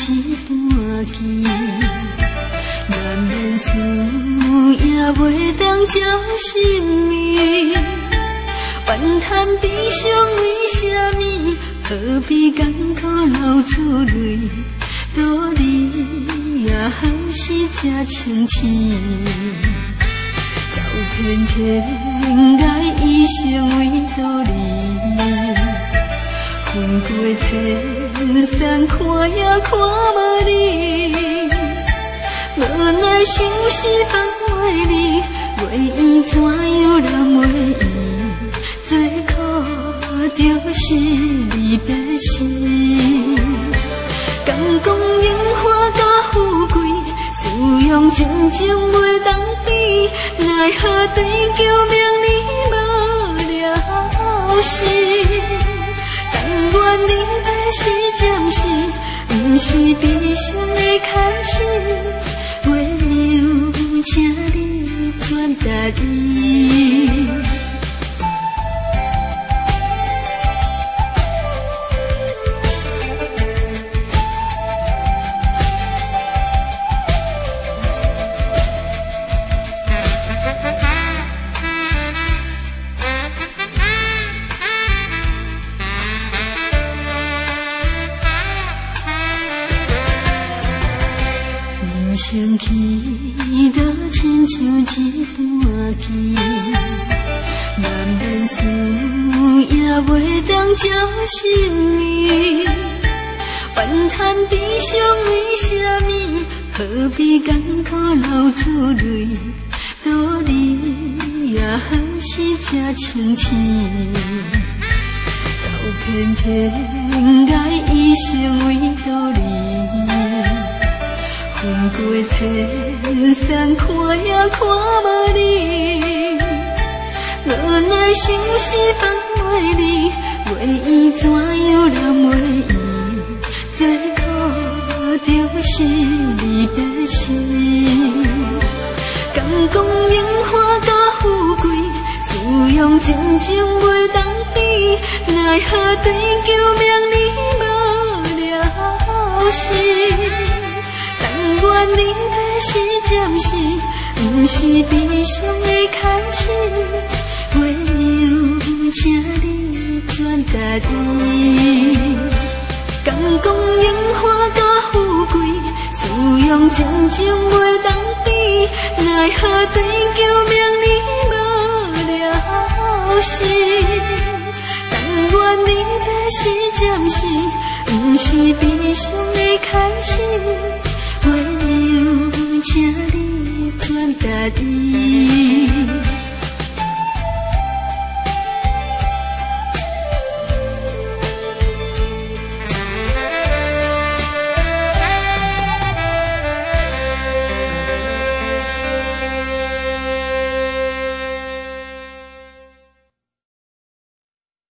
一半记，难免思也袂当照心面。怨叹悲伤为什么？何必艰苦流出泪？道理也好是这清醒。走遍天涯，一生为道理。分过千山，看也看无你。无奈相思放袂离，月圆怎样人袂圆？最苦就是离别时。敢讲荣华甲富贵，使用情情袂当比，奈何对救命你无了时？但愿离别是暂时，不是悲伤的开始。月亮，请你转达你。生气就亲像一半记，难免思也袂当照心面。怨叹悲伤为什么？何必艰苦流出泪？道理也好是这清醒。走遍天涯，一生为道理。分过千山，看也看无你。无奈相思放袂离，月圆怎样人袂圆？最苦就是离别时。敢讲荣华甲富贵，使用情情袂当比，奈何对救命你无了时？但愿离别是暂时，不是悲伤的开始。月亮，请你转达你。敢讲荣华甲富贵，使用情情袂当比，奈何对救命你无了时？但愿离别是暂时，不是悲伤的开始。月亮，请你转达你。